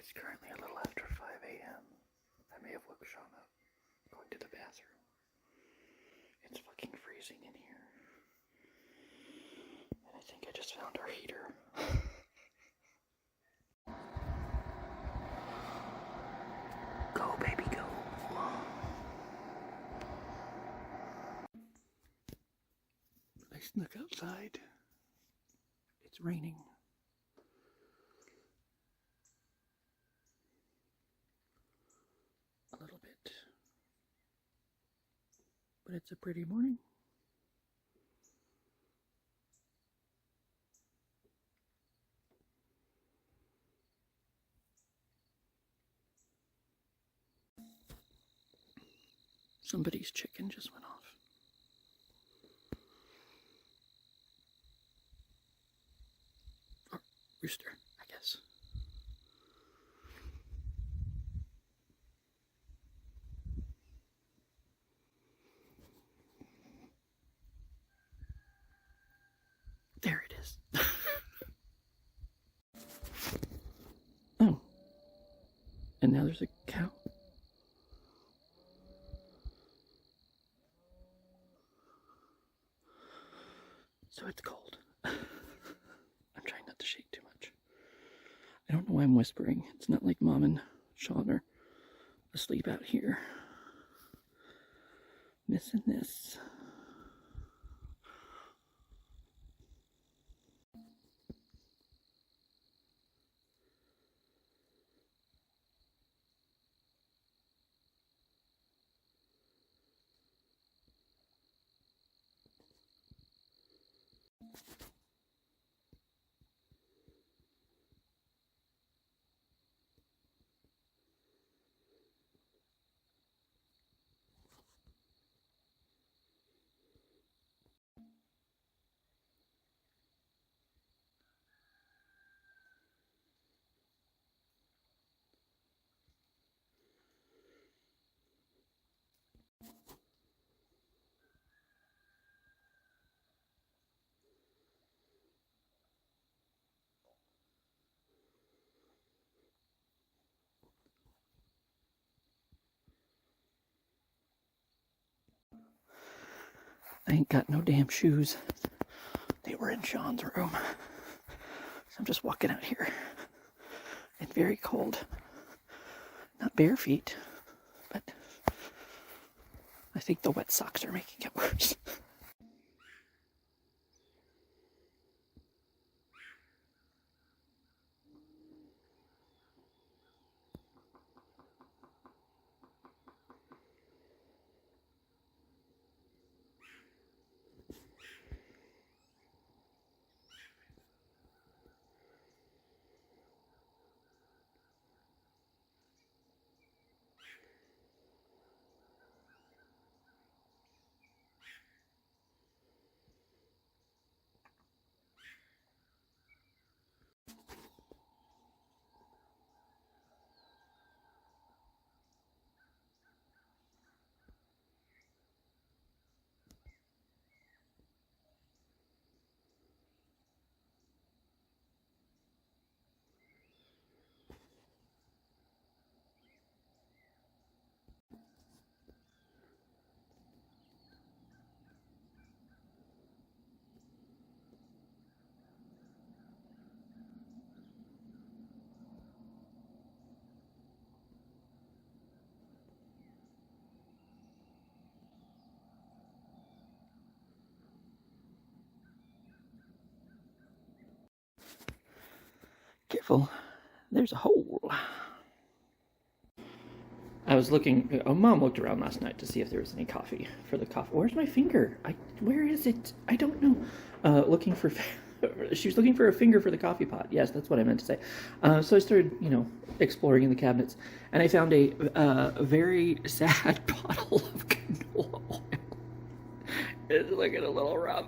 It's currently a little after 5 a.m. I may have woke Shawn up going to the bathroom. It's fucking freezing in here. And I think I just found our heater. Go, baby, go. I snuck outside. It's raining. A little bit. But it's a pretty morning. Somebody's chicken just went off. Or rooster, I guess. There it is. Oh. And now there's a cow. So it's cold. I'm trying not to shake too much. I don't know why I'm whispering. It's not like Mom and Shawn are asleep out here. Missing this. I ain't got no damn shoes. They were in Shawn's room. So I'm just walking out here. It's very cold. Not bare feet, but I think the wet socks are making it worse. Careful, there's a hole. I was looking, Mom looked around last night to see if there was any coffee for the coffee. Where's my finger? Where is it? I don't know. Looking for, she was looking for a finger for the coffee pot. Yes, that's what I meant to say. So I started, exploring in the cabinets, and I found a very sad bottle of canola oil. It's looking a little rough.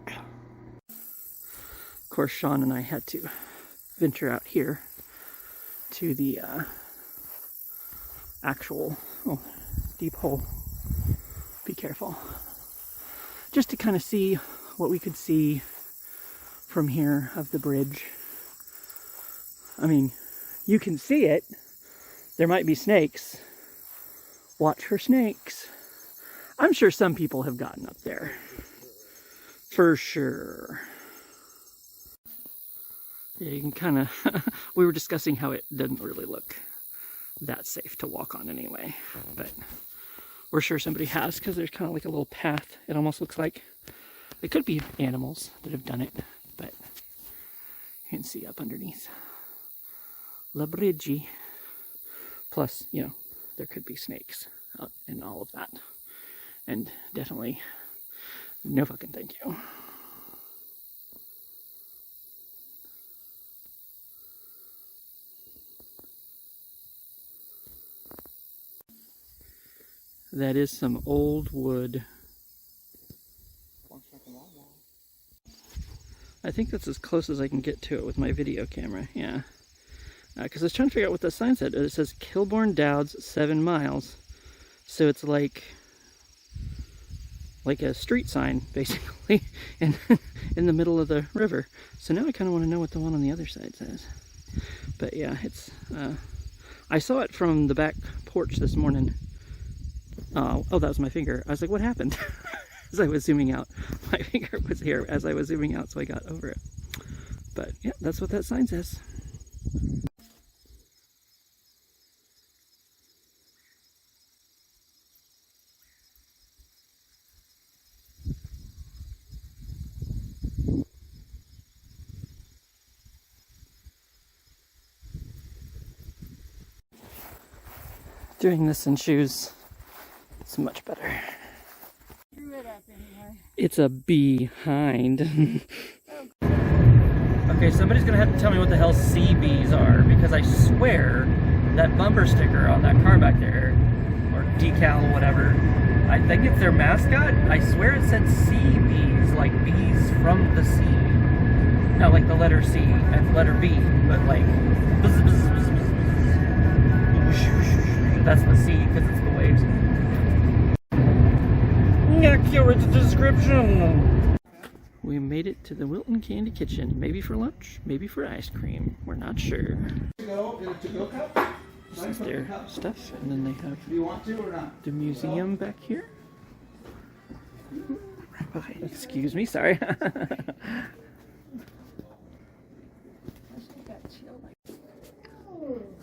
Of course, Shawn and I had to venture out here to the actual deep hole. Be careful. Just to kind of see what we could see from here of the bridge. I mean, You can see it. There might be snakes. Watch for snakes. I'm sure some people have gotten up there. For sure. Yeah, you can kind of... we were discussing how it doesn't really look that safe to walk on anyway. But we're sure somebody has, because there's kind of like a little path. It almost looks like it could be animals that have done it, but you can see up underneath. La Bridgie. Plus, you know, there could be snakes out in all of that. And definitely no fucking thank you. That is some old wood. I think that's as close as I can get to it with my video camera, yeah. Because I was trying to figure out what the sign said. It says Kilbourne Dowds, 7 miles. So it's like a street sign, basically, in the middle of the river. So now I kind of want to know what the one on the other side says. But yeah, it's... I saw it from the back porch this morning. Oh, that was my finger. I was like, what happened? As I was zooming out. My finger was here as I was zooming out, so I got over it. But yeah, that's what that sign says. Doing this in shoes, it's much better. It's a behind. Okay, somebody's gonna have to tell me what the hell CBs are, because I swear that bumper sticker on that car back there, or decal, whatever, I think it's their mascot. I swear it said CBs, like bees from the sea. Not like the letter C and letter B, but like bzz, bzz, bzz, bzz, bzz. That's the C, because it's the waves. Accurate description! We made it to the Wilton Candy Kitchen. Maybe for lunch, maybe for ice cream. We're not sure. This is their stuff, and then they have the museum back here. Okay, excuse me, sorry.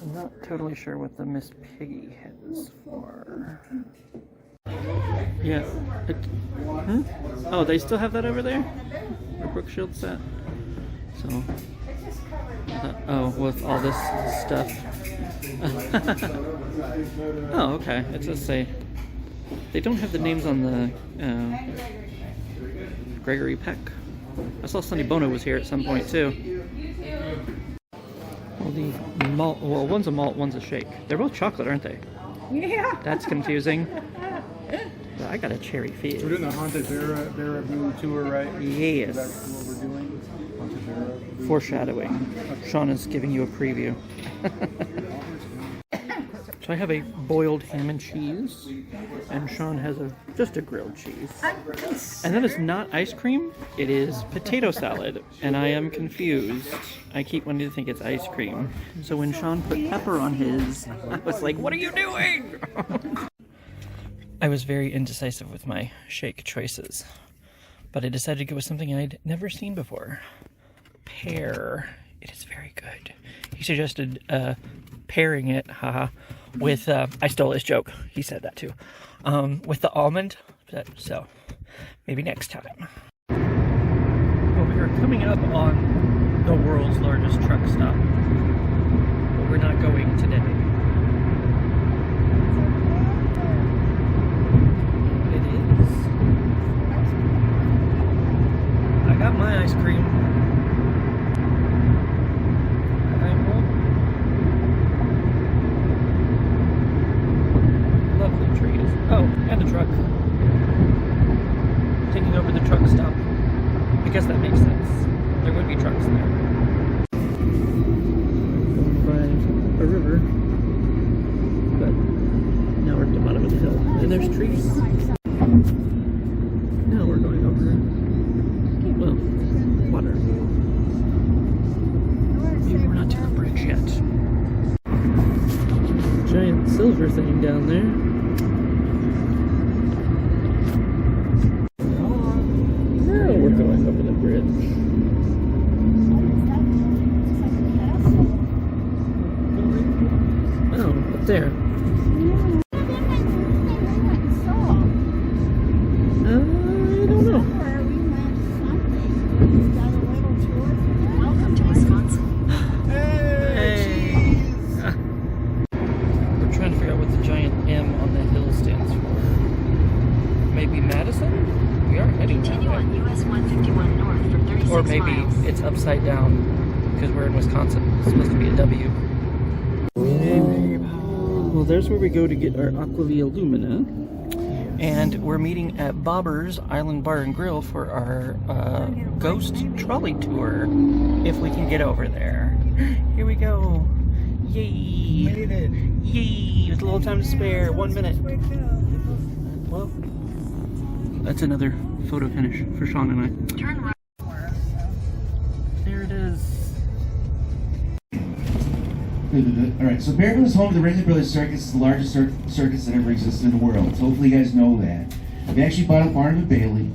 I'm not totally sure what the Miss Piggy is for. Yeah. Oh, they still have that over there? Where Brooke Shield's at? So. Oh, with all this stuff. Oh, okay. It does say. They don't have the names on the Gregory Peck. I saw Sonny Bono was here at some point too. Well, the malt. Well, one's a malt, one's a shake. They're both chocolate, aren't they? Yeah. That's confusing. But I got a cherry fizz. We're doing the Haunted Bara-BOO tour, right? Yes. Is that what we're doing? Haunted Bara-BOO. Foreshadowing. Okay. Shawn is giving you a preview. So I have a boiled ham and cheese, and Shawn has just a grilled cheese. And that is not ice cream, it is potato salad, and I am confused. I keep wanting to think it's ice cream. So when Shawn put pepper on his, I was like, what are you doing? I was very indecisive with my shake choices, but I decided to go with something I'd never seen before. Pear. It is very good. He suggested pairing it, haha, with, I stole his joke, he said that too, with the almond, so maybe next time. Well, we are coming up on the world's largest truck stop, but we're not going today. It is. I got my ice cream. Oh, and a truck. Taking over the truck stop. I guess that makes sense. There would be trucks there. Going by a river. But now we're at the bottom of the hill. And there's trees. Now we're going over, well, water. Maybe we're not to the bridge yet. thing down there. Oh, we're going over the bridge. Oh, up there. I don't know. Welcome to Wisconsin. Hey. We're trying to figure out what the giant M on the hill stands for. Maybe Madison? We are heading that Continue way. on US 151 north for 36 Or maybe miles. it's upside down because we're in Wisconsin. It's supposed to be a W. Well, there's where we go to get our Aquavia Lumina. And we're meeting at Bobber's Island Bar and Grill for our ghost trolley tour. If we can get over there. Here we go. Yay. Made it. Yay. With a little time to spare. 1 minute. Well, that's another photo finish for Shawn and I. Turn right. There it is. Alright, so Bara-BOO is home to the Ringling Brothers Circus. It's the largest circus that ever existed in the world. So hopefully you guys know that. We actually bought up Barnum & Bailey.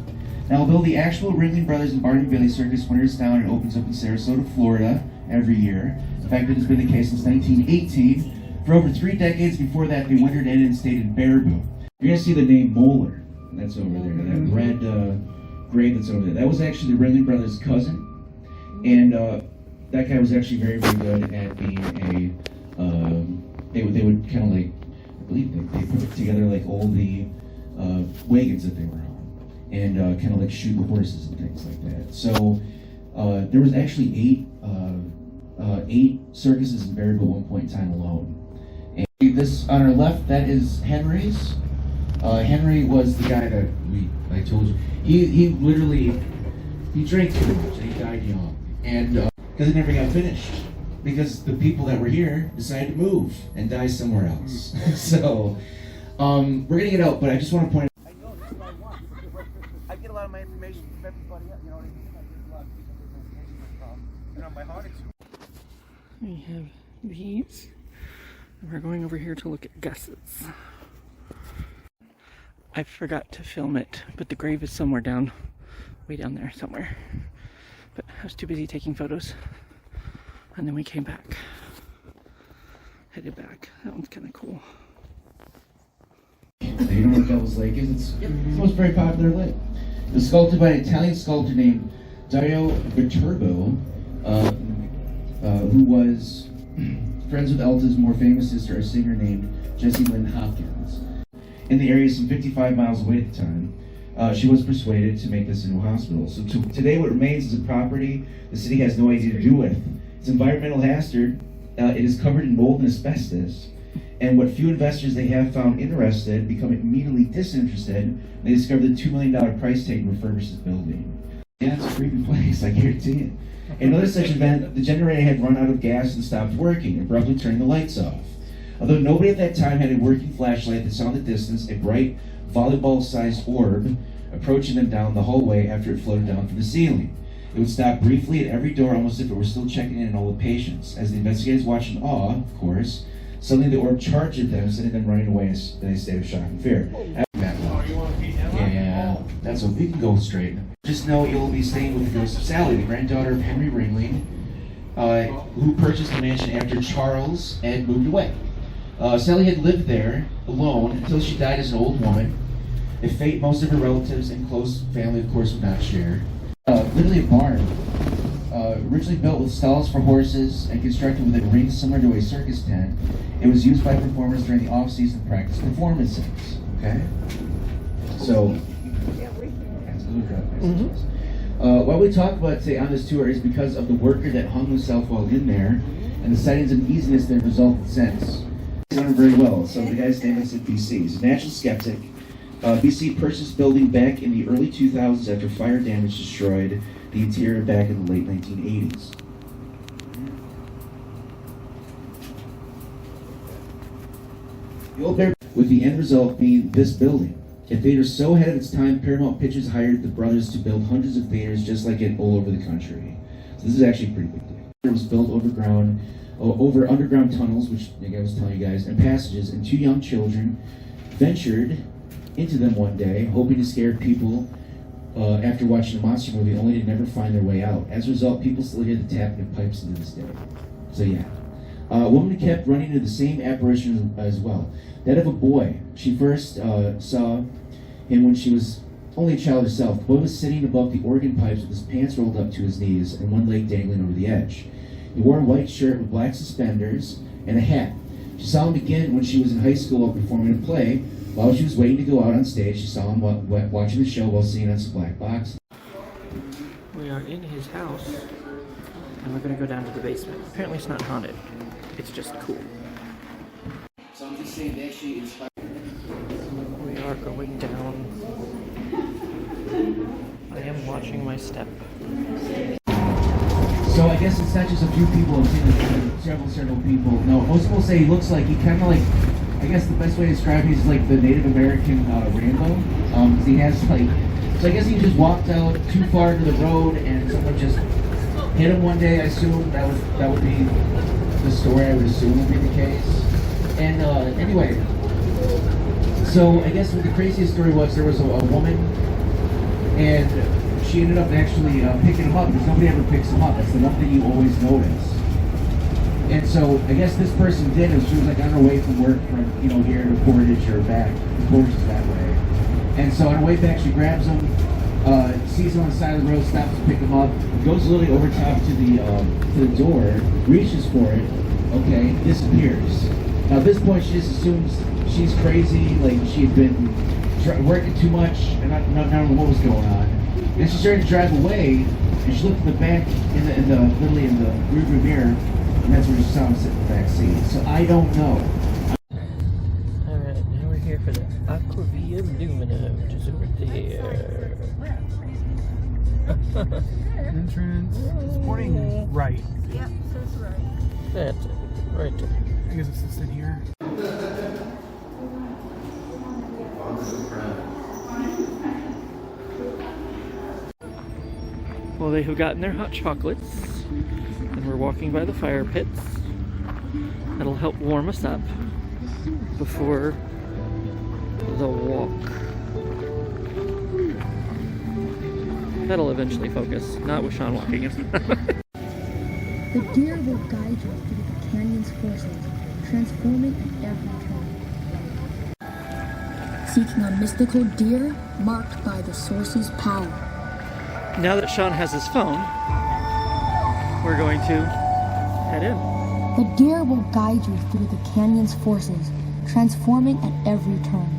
Now, although the actual Ringling Brothers and Barnum & Bailey Circus winters down and opens up in Sarasota, Florida every year. In fact, it has been the case since 1918. For over 3 decades before that, they wintered in and stayed in Bara-BOO. You're going to see the name Moeller. That's over there. That red grave that's over there. That was actually the Ringling Brothers' cousin. And that guy was actually very, very good at being they would kind of like, I believe they put together like all the wagons that they were on, and kind of like shoot the horses and things like that. So there was actually eight circuses in Bara-BOO at one point in time alone. And this on our left, that is Henry's. Henry was the guy that I told you. He literally drank too much and he died young, and because it never got finished. Because the people that were here decided to move and die somewhere else. So, we're gonna get out, but I just want to point out. I know, that's what I want. I get a lot of my information from everybody, you know what I mean? I get a lot of information from, my heart is. We have these. And we're going over here to look at Gus's. I forgot to film it, but the grave is somewhere down, way down there somewhere. But I was too busy taking photos. And then we came back. Headed back. That one's kind of cool. You know what Devil's Lake is? It's the most very popular lake. It was sculpted by an Italian sculptor named Dario Viterbo, who was friends with Elta's more famous sister, a singer named Jessie Lynn Hopkins. In the area, some 55 miles away at the time, she was persuaded to make this into a hospital. So today what remains is a property the city has no idea to do with. It's environmental hazard. It is covered in mold and asbestos. And what few investors they have found interested become immediately disinterested. They discover the $2 million price tag to refurbish this building. Yeah, it's a creepy place, I guarantee it. In another such event, the generator had run out of gas and stopped working, abruptly turning the lights off. Although nobody at that time had a working flashlight that saw in the distance a bright volleyball-sized orb approaching them down the hallway after it floated down from the ceiling. It would stop briefly at every door, almost as if it were still checking in on all the patients. As the investigators watched in awe, of course, suddenly the orb charged at them, sending them running away in a state of shock and fear. Yeah, that's what we can go straight. Just know you'll be staying with the ghost of Sally, the granddaughter of Henry Ringling, who purchased the mansion after Charles had moved away. Sally had lived there alone until she died as an old woman, a fate most of her relatives and close family, of course, would not share. Literally a barn, originally built with stalls for horses and constructed with a ring similar to a circus tent. It was used by performers during the off-season practice performances. Okay, so what we talk about today on this tour is because of the worker that hung himself while in there, and the sightings of uneasiness that resulted since. He's done very well. So the guy's name is at BC. He's a natural skeptic. BC purchased the building back in the early 2000s after fire damage destroyed the interior back in the late 1980s. The old bear, with the end result being this building. A theater so ahead of its time, Paramount Pictures hired the brothers to build hundreds of theaters just like it all over the country. So this is actually a pretty big deal. It was built overground over underground tunnels, which like I was telling you guys, and passages, and 2 young children ventured into them one day, hoping to scare people after watching a monster movie, only to never find their way out. As a result, people still hear the tapping of pipes to this day. So yeah. A woman kept running into the same apparition as well. That of a boy. She first saw him when she was only a child herself. The boy was sitting above the organ pipes with his pants rolled up to his knees and one leg dangling over the edge. He wore a white shirt with black suspenders and a hat. She saw him again when she was in high school while performing a play. While she was waiting to go out on stage, she saw him watching the show while sitting on some black box. We are in his house, and we're gonna go down to the basement. Apparently it's not haunted. It's just cool. So I'm just saying that she inspired. We are going down. I am watching my step. So I guess it's not just a few people, it's several people. No, most people say he looks like, he kind of like, I guess the best way to describe him is like the Native American Rambo. He has like, so I guess he just walked out too far to the road and someone just hit him one day. I assume that would be the story. I would assume would be the case. And anyway, so I guess what the craziest story was, there was a woman, and she ended up actually picking him up, because nobody ever picks him up. That's the one thing you always notice. And so I guess this person did, and she was like on her way from work from, you know, here to Portage or back. Portage is that way. And so on her way back, she grabs him, sees him on the side of the road, stops to pick him up, goes literally over top to the door, reaches for it, okay, disappears. Now at this point, she just assumes she's crazy, like she had been working too much and not knowing what was going on. And she started to drive away, and she looked in the back, literally in the rearview mirror, and that's where she saw him sit in the back seat. So I don't know. Alright, now we're here for the Aquavia Lumina, which is over there. Entrance. It's pointing right. Yep, says right. That's it, right there. I guess it's just in here. Well, they have gotten their hot chocolates, and we're walking by the fire pits. That'll help warm us up before the walk. That'll eventually focus, not with Shawn walking us. The deer will guide you through the canyon's forces, transforming at every turn. Seeking a mystical deer marked by the source's power. Now that Shawn has his phone, we're going to head in. The deer will guide you through the canyon's forces, transforming at every turn.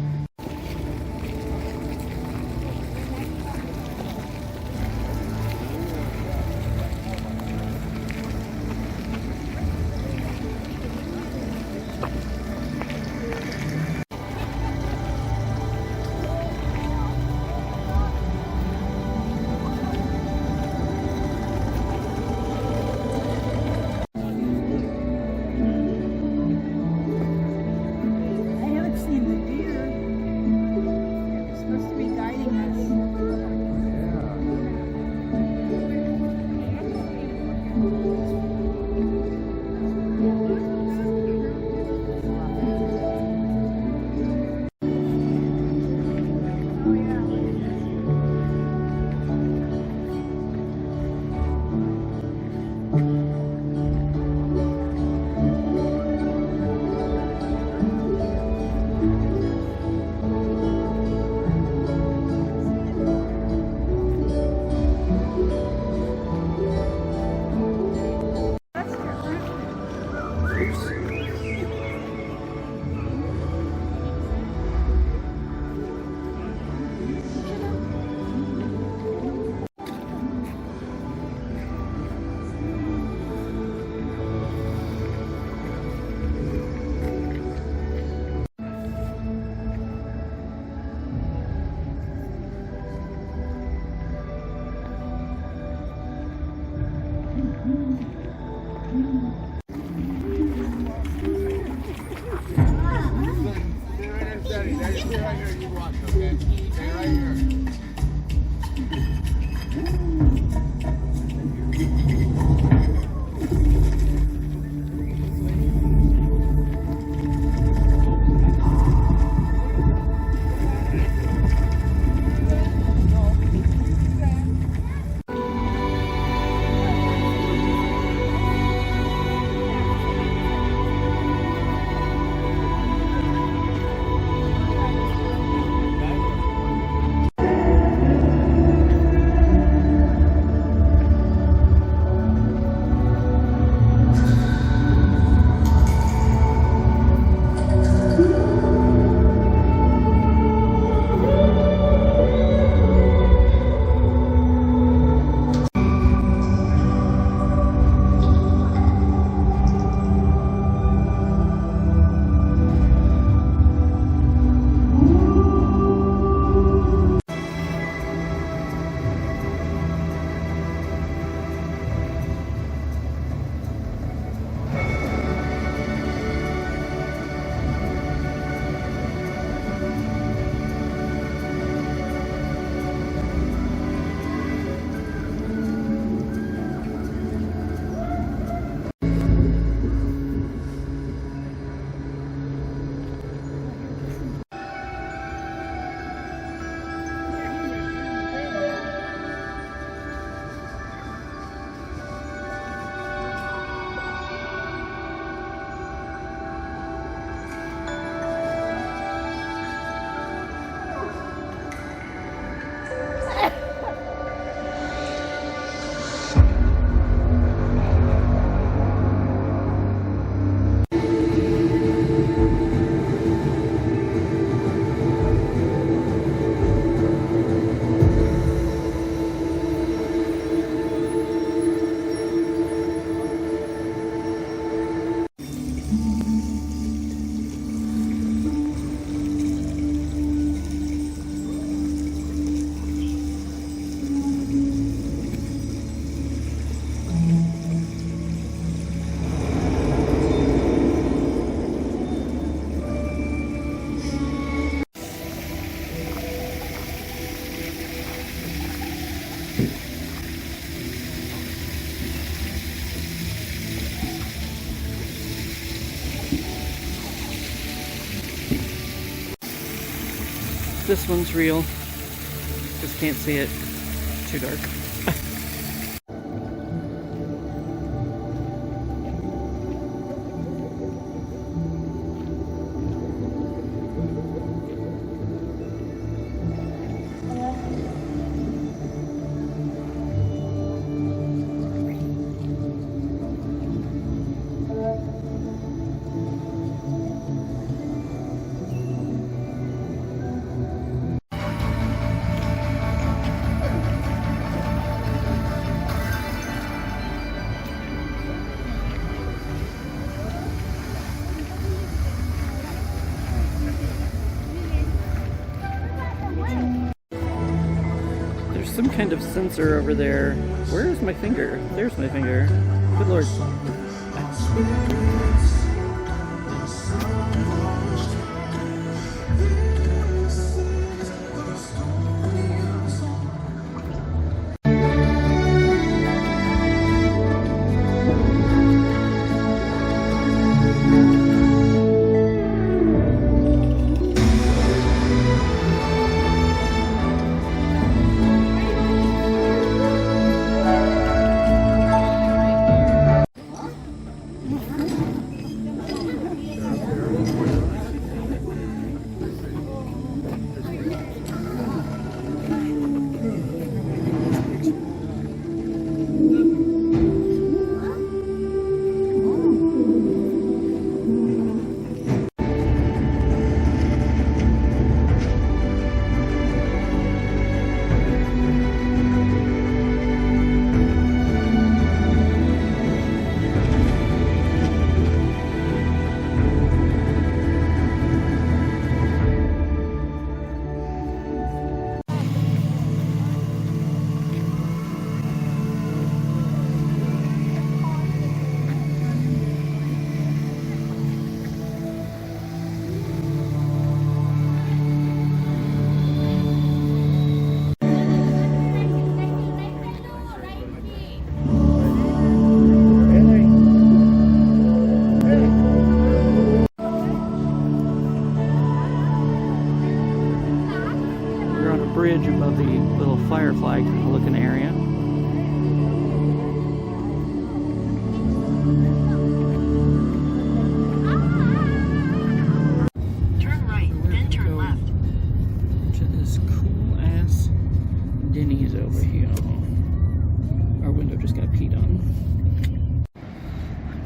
this one's real. Just can't see it. Too dark. There's some kind of sensor over there. Where is my finger? There's my finger. Good lord. Bridge above the little firefly looking area. Turn right, then turn left. To this cool ass Denny's over here. Our window just got peed on.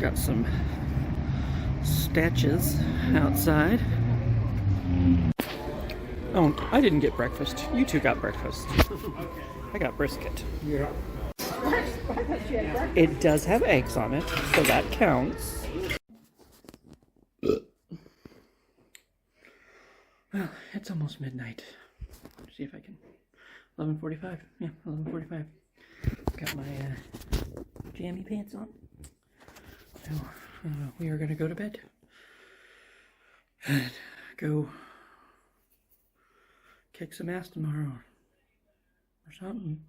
Got some statues outside. Oh, I didn't get breakfast. You two got breakfast. I got brisket. Yeah. It does have eggs on it, so that counts. Well, it's almost midnight. Let's see if I can. 11:45. Yeah, 11:45. Got my jammy pants on. So we are gonna go to bed and go kick some ass tomorrow or something.